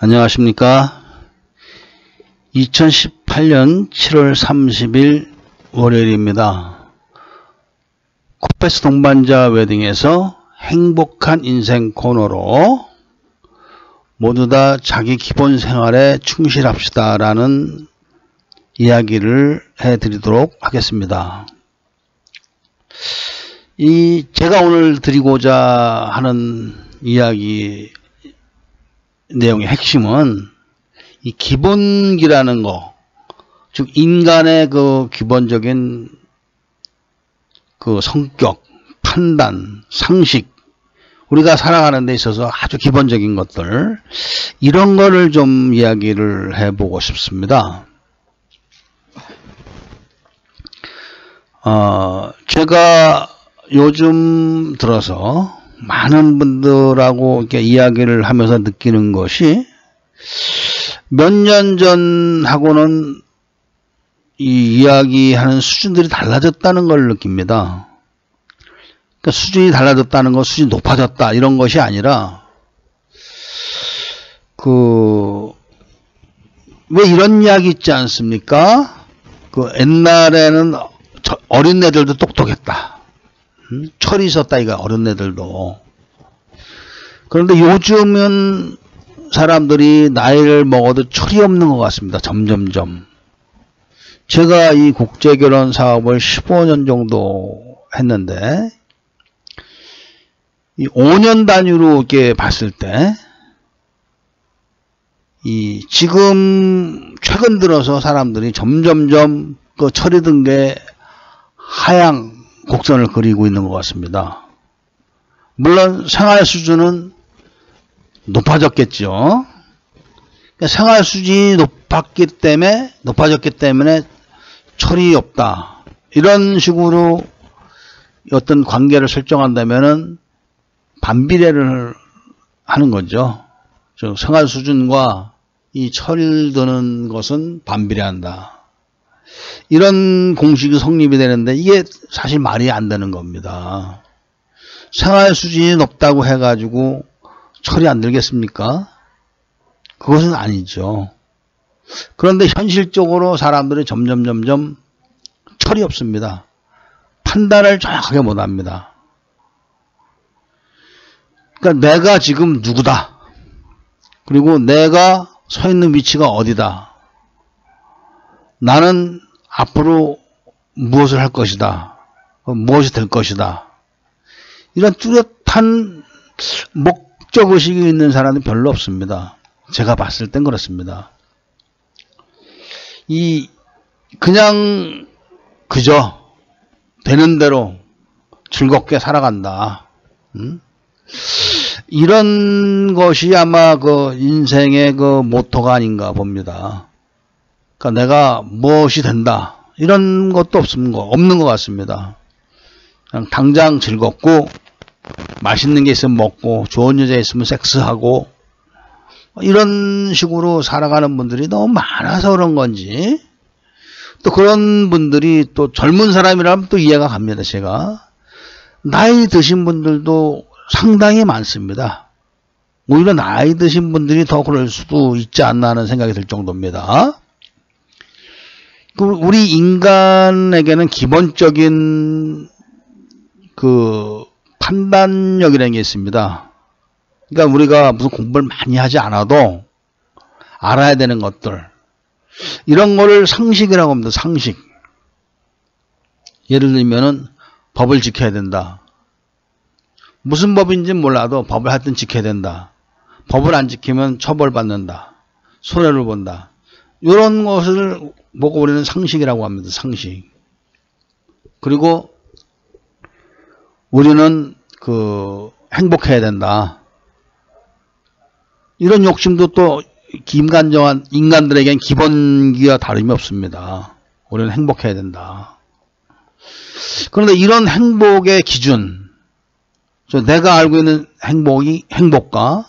안녕하십니까. 2018년 7월 30일 월요일입니다. 코페스 동반자 웨딩에서 행복한 인생 코너로 모두 다 자기 기본 생활에 충실합시다 라는 이야기를 해드리도록 하겠습니다. 제가 오늘 드리고자 하는 이야기 내용의 핵심은 이 기본기라는 거, 즉 인간의 그 기본적인 그 성격, 판단, 상식, 우리가 살아가는 데 있어서 아주 기본적인 것들, 이런 거를 좀 이야기를 해보고 싶습니다. 제가 요즘 들어서 많은 분들하고 이렇게 이야기를 하면서 느끼는 것이 몇 년 전하고는 이 이야기하는 수준들이 달라졌다는 걸 느낍니다. 그러니까 수준이 달라졌다는 거, 수준이 높아졌다 이런 것이 아니라 왜 이런 이야기 있지 않습니까? 옛날에는 어린 애들도 똑똑했다. 철이 있었다 이거 어린 애들도. 그런데 요즘은 사람들이 나이를 먹어도 철이 없는 것 같습니다. 점점점. 제가 이 국제결혼 사업을 15년 정도 했는데 이 5년 단위로 이렇게 봤을 때 지금 최근 들어서 사람들이 점점점 그 철이 든 게 하향 곡선을 그리고 있는 것 같습니다. 물론 생활 수준은 높아졌겠죠. 생활 수준이 높아졌기 때문에 철이 없다. 이런 식으로 어떤 관계를 설정한다면은 반비례를 하는 거죠. 즉 생활 수준과 이 철이 드는 것은 반비례한다. 이런 공식이 성립이 되는데 이게 사실 말이 안 되는 겁니다. 생활 수준이 높다고 해가지고 철이 안 들겠습니까? 그것은 아니죠. 그런데 현실적으로 사람들이 점점 철이 없습니다. 판단을 정확하게 못합니다. 그러니까 내가 지금 누구다. 그리고 내가 서 있는 위치가 어디다. 나는 앞으로 무엇을 할 것이다. 무엇이 될 것이다. 이런 뚜렷한 목적의식이 있는 사람은 별로 없습니다. 제가 봤을 땐 그렇습니다. 그저 되는 대로 즐겁게 살아간다. 이런 것이 아마 그 인생의 그 모토가 아닌가 봅니다. 그러니까 내가 무엇이 된다. 이런 것도 없는 것 같습니다. 그냥 당장 즐겁고 맛있는 게 있으면 먹고 좋은 여자 있으면 섹스하고 이런 식으로 살아가는 분들이 너무 많아서 그런 건지 또 그런 분들이 또 젊은 사람이라면 또 이해가 갑니다. 제가 나이 드신 분들도 상당히 많습니다. 오히려 나이 드신 분들이 더 그럴 수도 있지 않나 하는 생각이 들 정도입니다. 우리 인간에게는 기본적인 그 판단력이라는 게 있습니다. 그러니까 우리가 무슨 공부를 많이 하지 않아도 알아야 되는 것들, 이런 거를 상식이라고 합니다. 상식. 예를 들면은 법을 지켜야 된다. 무슨 법인지는 몰라도 법을 하여튼 지켜야 된다. 법을 안 지키면 처벌받는다. 손해를 본다. 이런 것을 보고 우리는 상식이라고 합니다. 상식. 그리고 우리는 행복해야 된다. 이런 욕심도 또 인간들에겐 기본기와 다름이 없습니다. 우리는 행복해야 된다. 그런데 이런 행복의 기준, 내가 알고 있는 행복과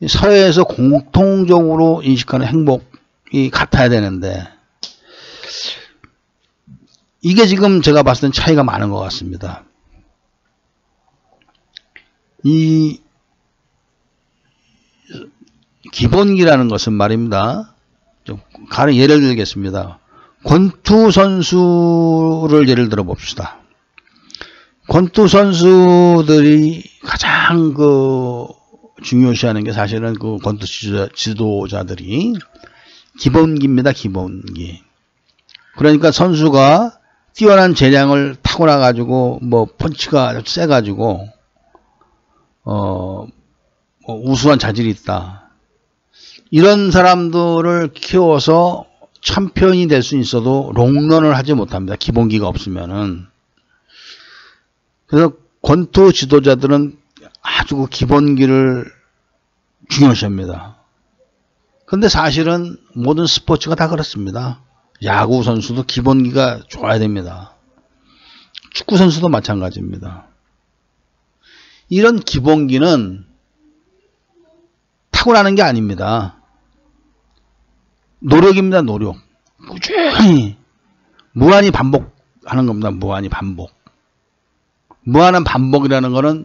사회에서 공통적으로 인식하는 행복이 같아야 되는데 이게 지금 제가 봤을 땐 차이가 많은 것 같습니다. 기본기라는 것은 말입니다. 좀 가령 예를 들겠습니다. 권투 선수를 예를 들어 봅시다. 권투 선수들이 가장 중요시하는 게 사실은 권투 지도자들이 기본기입니다. 기본기. 그러니까 선수가 뛰어난 재량을 타고나 가지고 펀치가 세 가지고 우수한 자질이 있다. 이런 사람들을 키워서 챔피언이 될 수 있어도 롱런을 하지 못합니다. 기본기가 없으면은. 그래서 권투 지도자들은 아주 기본기를 중요시합니다. 근데 사실은 모든 스포츠가 다 그렇습니다. 야구 선수도 기본기가 좋아야 됩니다. 축구 선수도 마찬가지입니다. 이런 기본기는 타고나는 게 아닙니다. 노력입니다. 노력. 꾸준히 무한히 반복하는 겁니다. 무한히 반복. 무한한 반복이라는 것은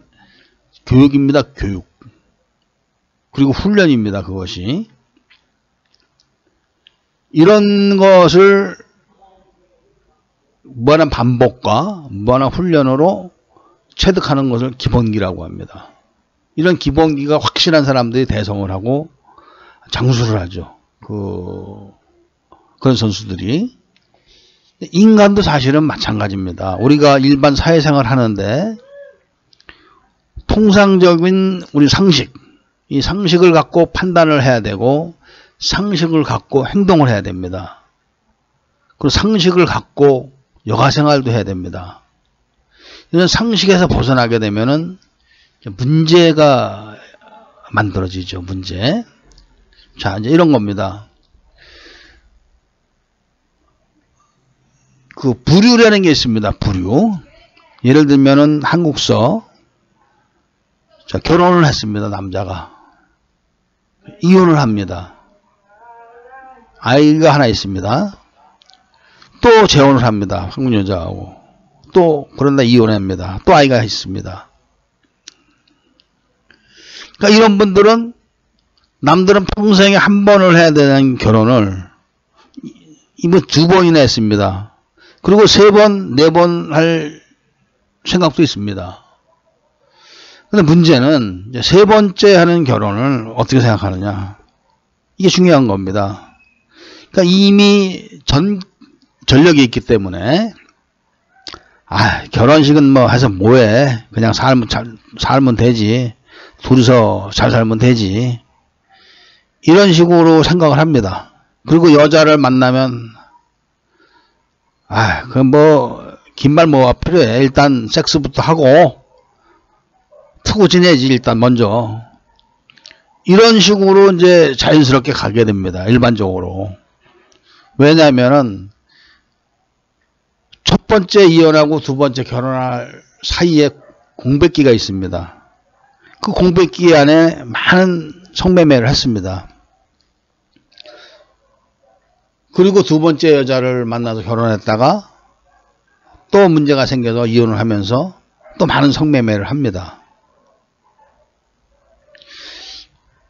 교육입니다. 교육. 그리고 훈련입니다. 그것이. 이런 것을 무한한 반복과 무한한 훈련으로 체득하는 것을 기본기라고 합니다. 이런 기본기가 확실한 사람들이 대성을 하고 장수를 하죠. 그런 선수들이. 인간도 사실은 마찬가지입니다. 우리가 일반 사회생활 하는데 통상적인 우리 상식, 이 상식을 갖고 판단을 해야 되고 상식을 갖고 행동을 해야 됩니다. 그리고 상식을 갖고 여가생활도 해야 됩니다. 이런 상식에서 벗어나게 되면은 문제가 만들어지죠. 문제. 자, 이제 이런 겁니다. 부류라는 게 있습니다. 부류. 예를 들면은 한국서. 자, 결혼을 했습니다. 남자가. 이혼을 합니다. 아이가 하나 있습니다. 또 재혼을 합니다. 한국 여자하고. 또 그런다 이혼합니다. 또 아이가 있습니다. 그러니까 이런 분들은 남들은 평생에 한 번을 해야 되는 결혼을 이번 2번이나 했습니다. 그리고 3번, 4번 할 생각도 있습니다. 근데 문제는 이제 3번째 하는 결혼을 어떻게 생각하느냐. 이게 중요한 겁니다. 그러니까 이미 전력이 있기 때문에 결혼식은 해서 뭐해. 그냥 살면 되지. 둘이서 잘 살면 되지. 이런 식으로 생각을 합니다. 그리고 여자를 만나면 긴 말 뭐가 필요해. 일단 섹스부터 하고 트고 지내지 일단 먼저. 이런 식으로 이제 자연스럽게 가게 됩니다. 일반적으로. 왜냐하면은 첫 번째 이혼하고 두 번째 결혼할 사이에 공백기가 있습니다. 그 공백기 안에 많은 성매매를 했습니다. 그리고 두 번째 여자를 만나서 결혼했다가 또 문제가 생겨서 이혼을 하면서 또 많은 성매매를 합니다.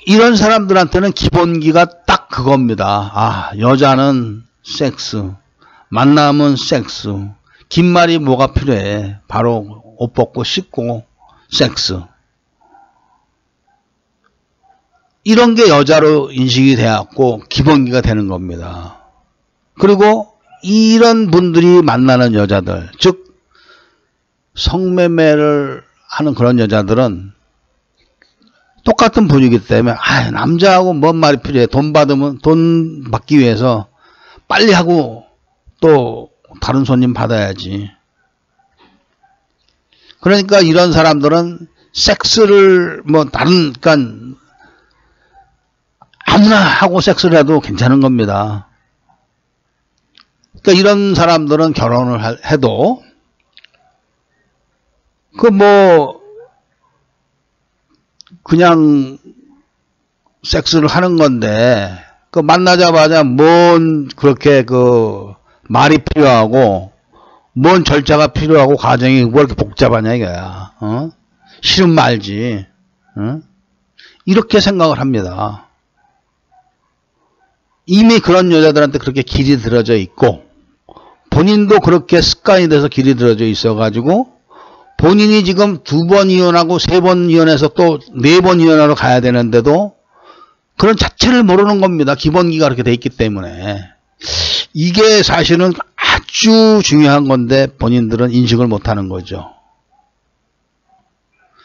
이런 사람들한테는 기본기가 딱 그겁니다. 여자는 섹스, 만나면 섹스, 긴 말이 뭐가 필요해. 바로 옷 벗고 씻고 섹스. 이런 게 여자로 인식이 되었고 기본기가 되는 겁니다. 그리고 이런 분들이 만나는 여자들, 즉 성매매를 하는 그런 여자들은 똑같은 분위기 때문에 남자하고 뭔 말이 필요해. 돈 받기 위해서 빨리 하고 또 다른 손님 받아야지. 그러니까 이런 사람들은 섹스를 그러니까 아무나 하고 섹스를 해도 괜찮은 겁니다. 그러니까 이런 사람들은 결혼을 해도 그냥 섹스를 하는 건데 만나자마자 뭔 그렇게 말이 필요하고 뭔 절차가 필요하고 과정이 뭐 이렇게 복잡하냐 이거야. 싫으면 말지. 이렇게 생각을 합니다. 이미 그런 여자들한테 그렇게 길이 들어져 있고 본인도 그렇게 습관이 돼서 길이 들어져 있어가지고 본인이 지금 2번 이혼하고 3번 이혼해서 또 4번 이혼하러 가야 되는데도 그런 자체를 모르는 겁니다. 기본기가 그렇게 돼 있기 때문에. 이게 사실은 아주 중요한 건데 본인들은 인식을 못하는 거죠.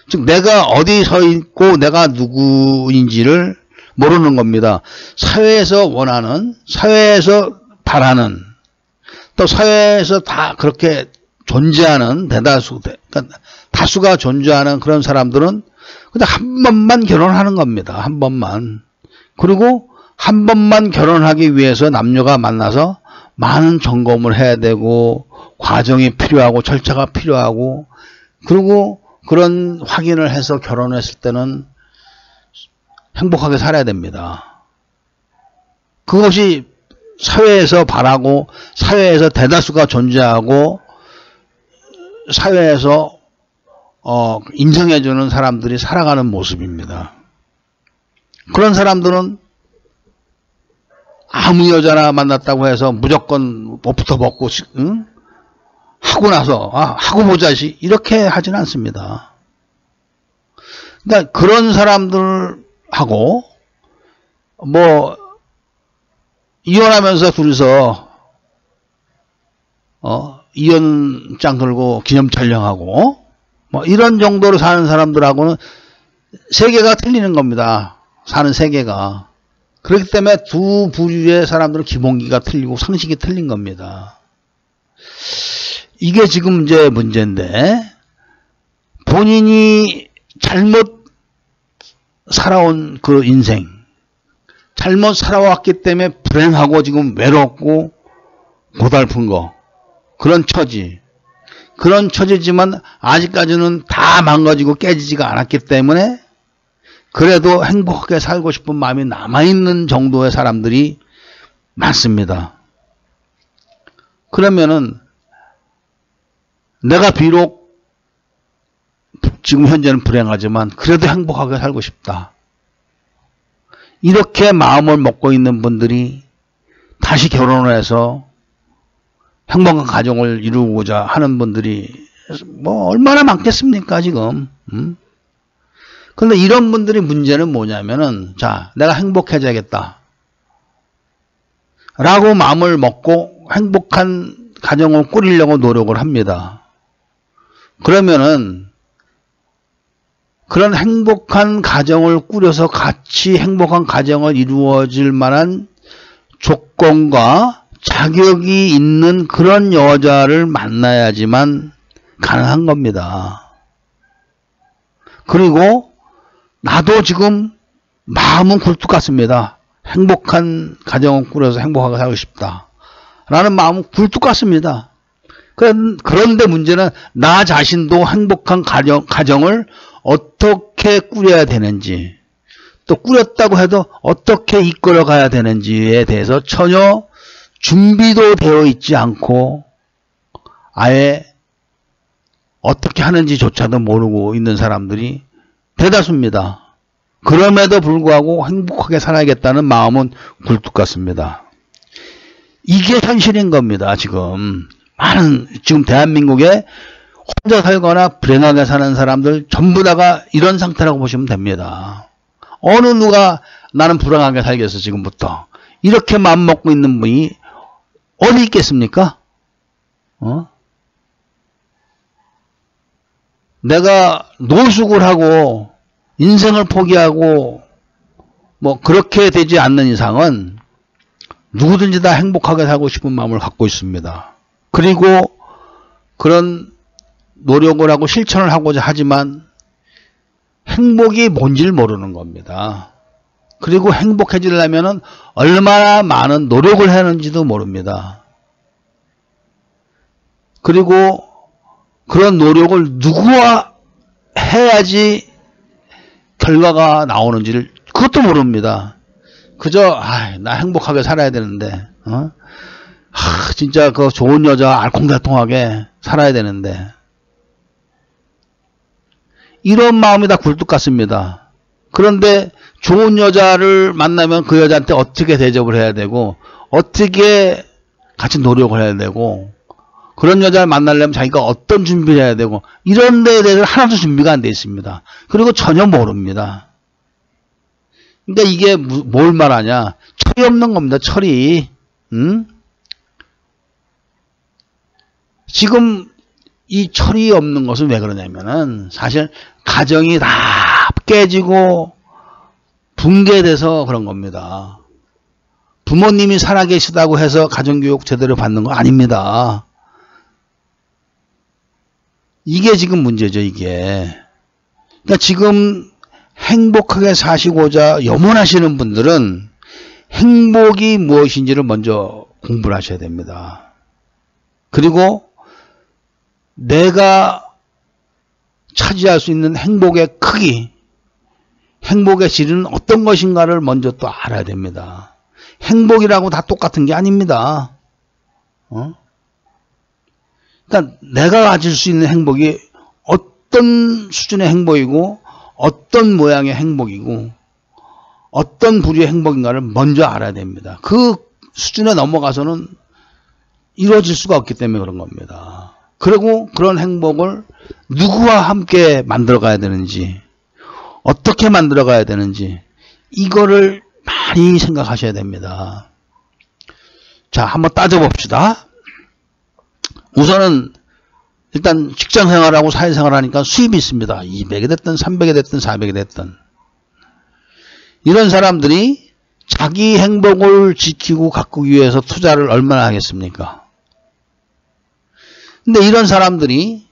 즉 내가 어디 서 있고 내가 누구인지를 모르는 겁니다. 사회에서 원하는, 사회에서 바라는, 또 사회에서 다 그렇게 존재하는 대다수, 그러니까 다수가 존재하는 그런 사람들은 그냥 한 번만 결혼하는 겁니다. 한 번만. 그리고 한 번만 결혼하기 위해서 남녀가 만나서 많은 점검을 해야 되고 과정이 필요하고 절차가 필요하고 그리고 그런 확인을 해서 결혼했을 때는 행복하게 살아야 됩니다. 그것이 사회에서 바라고 사회에서 대다수가 존재하고 사회에서 인정해주는 사람들이 살아가는 모습입니다. 그런 사람들은 아무 여자나 만났다고 해서 무조건 옷부터 벗고 응? 하고 나서 하고 보자시 이렇게 하진 않습니다. 그러니까 그런 사람들하고 뭐 이혼하면서 둘이서 이혼장 들고 기념 촬영하고 뭐 이런 정도로 사는 사람들하고는 세계가 틀리는 겁니다. 사는 세계가. 그렇기 때문에 두 부류의 사람들은 기본기가 틀리고 상식이 틀린 겁니다. 이게 지금 이제 문제인데 본인이 잘못 살아온 그 인생, 잘못 살아왔기 때문에 불행하고 지금 외롭고 고달픈 거, 그런 처지. 그런 처지지만 아직까지는 다 망가지고 깨지지가 않았기 때문에 그래도 행복하게 살고 싶은 마음이 남아있는 정도의 사람들이 많습니다. 그러면은 내가 비록 지금 현재는 불행하지만 그래도 행복하게 살고 싶다. 이렇게 마음을 먹고 있는 분들이 다시 결혼을 해서 행복한 가정을 이루고자 하는 분들이 뭐 얼마나 많겠습니까 지금. 그런데 이런 분들의 문제는 뭐냐면은 자 내가 행복해져야겠다 라고 마음을 먹고 행복한 가정을 꾸리려고 노력을 합니다. 그러면은 그런 행복한 가정을 꾸려서 같이 행복한 가정을 이루어질 만한 조건과 자격이 있는 그런 여자를 만나야지만 가능한 겁니다. 그리고 나도 지금 마음은 굴뚝 같습니다. 행복한 가정을 꾸려서 행복하게 살고 싶다 라는 마음은 굴뚝 같습니다. 그런데 문제는 나 자신도 행복한 가정을 어떻게 꾸려야 되는지, 또 꾸렸다고 해도 어떻게 이끌어 가야 되는지에 대해서 전혀 준비도 되어 있지 않고 아예 어떻게 하는지조차도 모르고 있는 사람들이 대다수입니다. 그럼에도 불구하고 행복하게 살아야겠다는 마음은 굴뚝 같습니다. 이게 현실인 겁니다. 지금 지금 대한민국에 혼자 살거나 불행하게 사는 사람들 전부 다가 이런 상태라고 보시면 됩니다. 어느 누가 나는 불행하게 살겠어 지금부터 이렇게 마음 먹고 있는 분이 어디 있겠습니까? 내가 노숙을 하고 인생을 포기하고 뭐 그렇게 되지 않는 이상은 누구든지 다 행복하게 살고 싶은 마음을 갖고 있습니다. 그리고 그런 노력을 하고 실천을 하고자 하지만 행복이 뭔지를 모르는 겁니다. 그리고 행복해지려면 얼마나 많은 노력을 하는지도 모릅니다. 그리고 그런 노력을 누구와 해야지 결과가 나오는지를 그것도 모릅니다. 그저 나 행복하게 살아야 되는데 진짜 그 좋은 여자 알콩달콩하게 살아야 되는데 이런 마음이 다 굴뚝 같습니다. 그런데 좋은 여자를 만나면 그 여자한테 어떻게 대접을 해야 되고 어떻게 같이 노력을 해야 되고 그런 여자를 만나려면 자기가 어떤 준비를 해야 되고 이런 데에 대해서 하나도 준비가 안 돼 있습니다. 그리고 전혀 모릅니다. 그러니까 이게 뭘 말하냐? 철이 없는 겁니다. 철이. 지금 이 철이 없는 것은 왜 그러냐면은 사실 가정이 다 깨지고 붕괴돼서 그런 겁니다. 부모님이 살아계시다고 해서 가정교육 제대로 받는 거 아닙니다. 이게 지금 문제죠, 이게. 그러니까 지금 행복하게 사시고자 염원하시는 분들은 행복이 무엇인지를 먼저 공부를 하셔야 됩니다. 그리고 내가 차지할 수 있는 행복의 크기, 행복의 질은 어떤 것인가를 먼저 또 알아야 됩니다. 행복이라고 다 똑같은 게 아닙니다. 그러니까 내가 가질 수 있는 행복이 어떤 수준의 행복이고 어떤 모양의 행복이고 어떤 부류의 행복인가를 먼저 알아야 됩니다. 그 수준에 넘어가서는 이루어질 수가 없기 때문에 그런 겁니다. 그리고 그런 행복을 누구와 함께 만들어 가야 되는지 어떻게 만들어 가야 되는지 이거를 많이 생각하셔야 됩니다. 자, 한번 따져봅시다. 우선은 일단 직장생활하고 사회생활하니까 수입이 있습니다. 200이 됐든 300이 됐든 400이 됐든 이런 사람들이 자기 행복을 지키고 가꾸기 위해서 투자를 얼마나 하겠습니까? 근데 이런 사람들이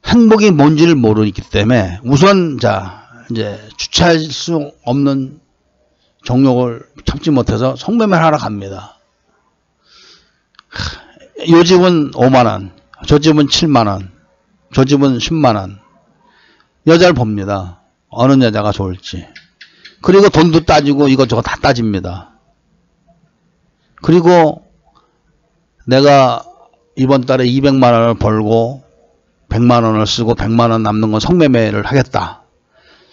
행복이 뭔지를 모르기 때문에 우선 이제 주체할 수 없는 정욕을 참지 못해서 성매매를 하러 갑니다. 요 집은 5만원, 저 집은 7만원, 저 집은 10만원. 여자를 봅니다. 어느 여자가 좋을지. 그리고 돈도 따지고 이것저것 다 따집니다. 그리고 내가 이번 달에 200만원을 벌고 100만원을 쓰고 100만원 남는 건 성매매를 하겠다.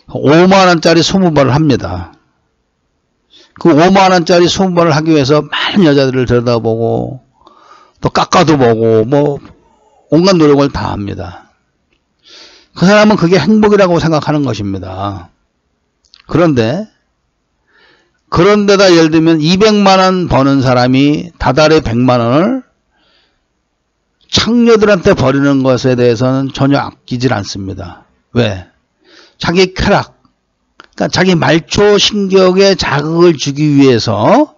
5만원짜리 20번을 합니다. 그 5만원짜리 20번을 하기 위해서 많은 여자들을 들여다보고 또 깎아도 보고 뭐 온갖 노력을 다 합니다. 그 사람은 그게 행복이라고 생각하는 것입니다. 그런데 그런데다 예를 들면 200만원 버는 사람이 다달에 100만원을 창녀들한테 버리는 것에 대해서는 전혀 아끼질 않습니다. 왜? 자기 쾌락, 그러니까 자기 말초 신경에 자극을 주기 위해서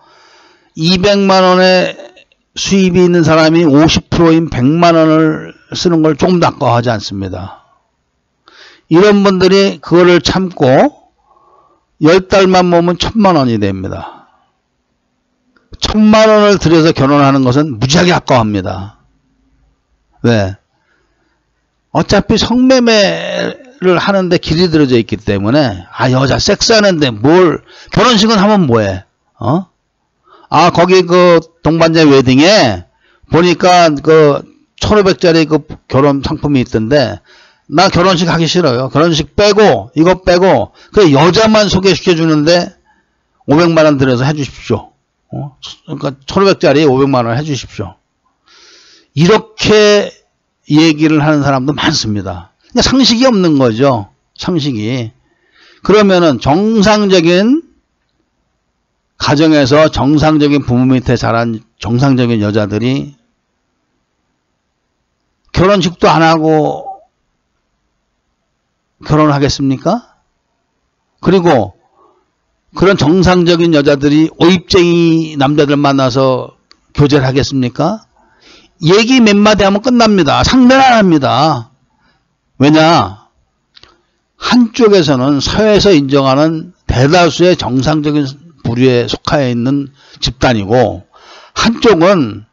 200만원의 수입이 있는 사람이 50%인 100만원을 쓰는 걸 조금 더 아까워하지 않습니다. 이런 분들이 그거를 참고 10달만 모으면 1000만원이 됩니다. 1000만원을 들여서 결혼하는 것은 무지하게 아까워합니다. 왜? 어차피 성매매를 하는데 길이 들어져 있기 때문에 여자 섹스하는데 뭘 결혼식은 하면 뭐해? 거기 그 동반자 웨딩에 보니까 그 1500짜리 그 결혼 상품이 있던데 나 결혼식 하기 싫어요. 결혼식 빼고 이거 빼고 그 여자만 소개시켜 주는데 500만원 들여서 해 주십시오. 그러니까 1500짜리 500만원 해 주십시오. 이렇게 얘기를 하는 사람도 많습니다. 그러니까 상식이 없는 거죠. 상식이. 그러면은 정상적인 가정에서 정상적인 부모 밑에 자란 정상적인 여자들이 결혼식도 안 하고 결혼을 하겠습니까? 그리고 그런 정상적인 여자들이 오입쟁이 남자들 만나서 교제를 하겠습니까? 얘기 몇 마디 하면 끝납니다. 상대는 안 합니다. 왜냐? 한쪽에서는 사회에서 인정하는 대다수의 정상적인 부류에 속하여 있는 집단이고 한쪽은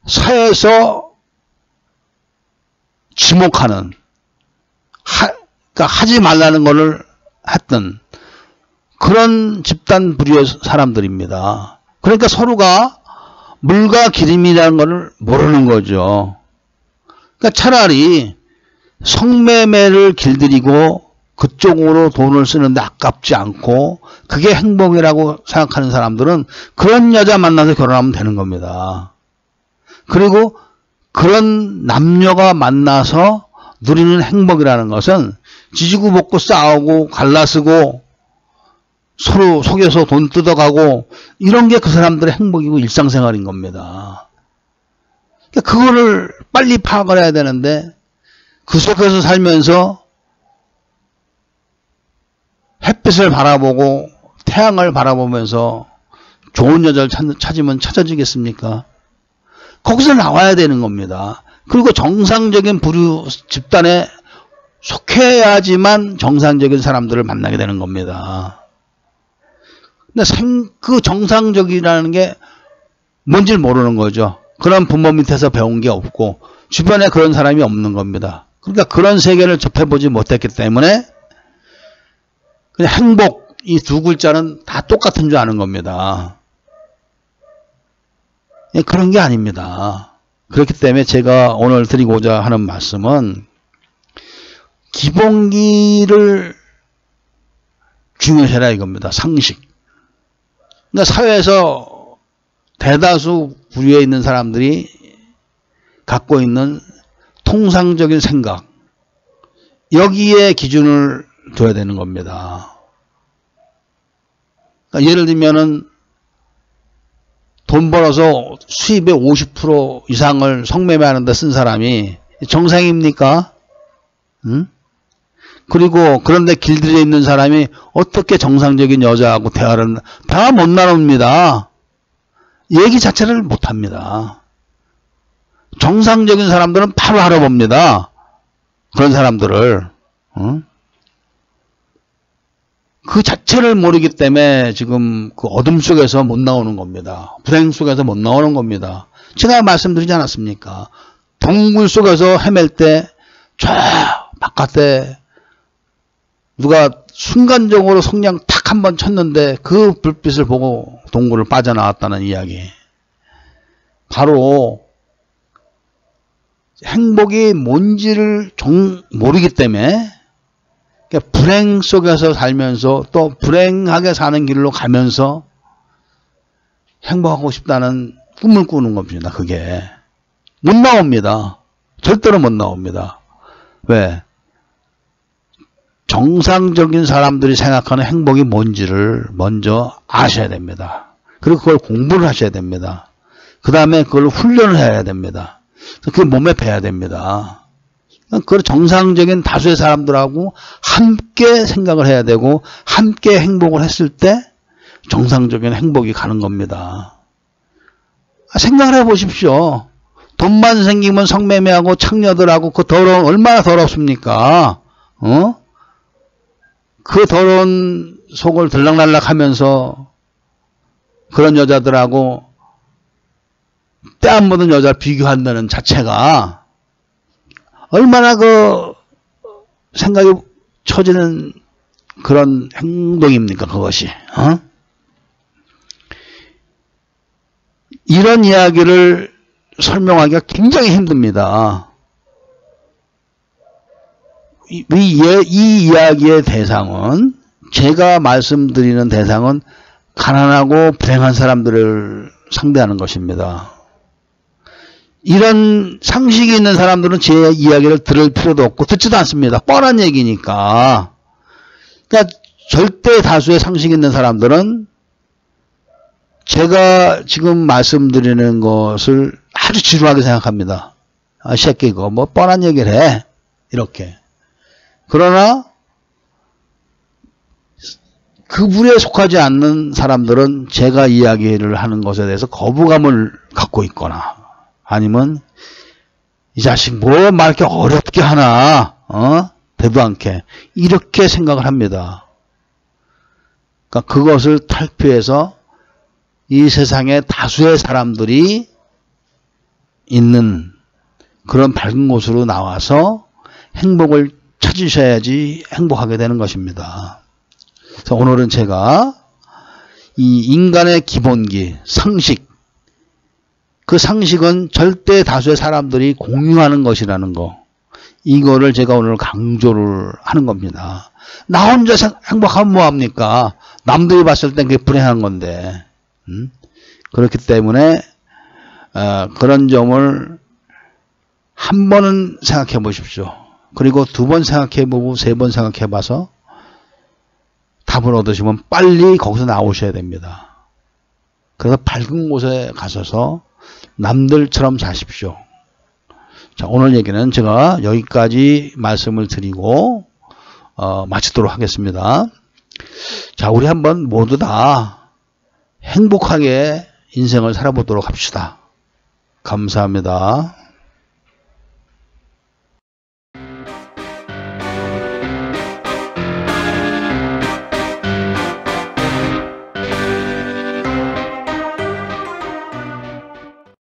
사회에서 지목하는 그러니까 하지 말라는 것을 했던 그런 집단 부류의 사람들입니다. 그러니까 서로가 물과 기름이라는 것을 모르는 거죠. 그러니까 차라리 성매매를 길들이고 그쪽으로 돈을 쓰는데 아깝지 않고 그게 행복이라고 생각하는 사람들은 그런 여자 만나서 결혼하면 되는 겁니다. 그리고 그런 남녀가 만나서 누리는 행복이라는 것은 지지고 볶고 싸우고 갈라쓰고 서로 속여서 돈 뜯어가고 이런 게 그 사람들의 행복이고 일상생활인 겁니다. 그거를 빨리 파악을 해야 되는데 그 속에서 살면서 햇빛을 바라보고 태양을 바라보면서 좋은 여자를 찾으면 찾아지겠습니까? 거기서 나와야 되는 겁니다. 그리고 정상적인 부류 집단에 속해야지만 정상적인 사람들을 만나게 되는 겁니다. 근데 그 정상적이라는 게 뭔지를 모르는 거죠. 그런 부모 밑에서 배운 게 없고 주변에 그런 사람이 없는 겁니다. 그러니까 그런 세계를 접해보지 못했기 때문에 그냥 행복 이 두 글자는 다 똑같은 줄 아는 겁니다. 그런 게 아닙니다. 그렇기 때문에 제가 오늘 드리고자 하는 말씀은 기본기를 중요시해라 이겁니다. 상식. 그러니까 사회에서 대다수 부류에 있는 사람들이 갖고 있는 통상적인 생각, 여기에 기준을 둬야 되는 겁니다. 그러니까 예를 들면은 돈 벌어서 수입의 50% 이상을 성매매하는 데 쓴 사람이 정상입니까? 응? 그리고 그런데 길들여 있는 사람이 어떻게 정상적인 여자하고 대화를 다 못 나눕니다. 얘기 자체를 못합니다. 정상적인 사람들은 바로 알아봅니다. 그런 사람들을. 응? 그 자체를 모르기 때문에 지금 그 어둠 속에서 못 나오는 겁니다. 불행 속에서 못 나오는 겁니다. 제가 말씀드리지 않았습니까? 동굴 속에서 헤맬 때 저 바깥에 누가 순간적으로 성냥 탁 한 번 쳤는데 그 불빛을 보고 동굴을 빠져나왔다는 이야기. 바로 행복이 뭔지를 모르기 때문에 불행 속에서 살면서 또 불행하게 사는 길로 가면서 행복하고 싶다는 꿈을 꾸는 겁니다. 그게 못 나옵니다. 절대로 못 나옵니다. 왜? 정상적인 사람들이 생각하는 행복이 뭔지를 먼저 아셔야 됩니다. 그리고 그걸 공부를 하셔야 됩니다. 그 다음에 그걸 훈련을 해야 됩니다. 그게 몸에 배야 됩니다. 그 정상적인 다수의 사람들하고 함께 생각을 해야 되고 함께 행복을 했을 때 정상적인 행복이 가는 겁니다. 생각을 해보십시오. 돈만 생기면 성매매하고 창녀들하고 그 더러운 얼마나 더럽습니까? 그 더러운 속을 들락날락 하면서 그런 여자들하고 때 안 묻은 여자를 비교한다는 자체가 얼마나 그 생각이 처지는 그런 행동입니까, 그것이. 이런 이야기를 설명하기가 굉장히 힘듭니다. 이 이야기의 대상은, 제가 말씀드리는 대상은 가난하고 불행한 사람들을 상대하는 것입니다. 이런 상식이 있는 사람들은 제 이야기를 들을 필요도 없고 듣지도 않습니다. 뻔한 얘기니까. 그러니까 절대 다수의 상식 있는 사람들은 제가 지금 말씀드리는 것을 아주 지루하게 생각합니다. 아, 새끼 이거 뭐 뻔한 얘기를 해. 이렇게. 그러나 그 부류에 속하지 않는 사람들은 제가 이야기를 하는 것에 대해서 거부감을 갖고 있거나 아니면 이 자식 뭐 말 이렇게 어렵게 하나 되도 않게 이렇게 생각을 합니다. 그러니까 그것을 탈피해서 이 세상에 다수의 사람들이 있는 그런 밝은 곳으로 나와서 행복을 찾으셔야지 행복하게 되는 것입니다. 그래서 오늘은 제가 이 인간의 기본기, 상식, 그 상식은 절대 다수의 사람들이 공유하는 것이라는 거. 이거를 제가 오늘 강조를 하는 겁니다. 나 혼자 행복하면 뭐합니까? 남들이 봤을 땐 그게 불행한 건데. 그렇기 때문에 그런 점을 한 번은 생각해 보십시오. 그리고 두 번 생각해 보고 세 번 생각해 봐서 답을 얻으시면 빨리 거기서 나오셔야 됩니다. 그래서 밝은 곳에 가셔서 남들처럼 사십시오. 자, 오늘 얘기는 제가 여기까지 말씀을 드리고 마치도록 하겠습니다. 자, 우리 한번 모두 다 행복하게 인생을 살아보도록 합시다. 감사합니다.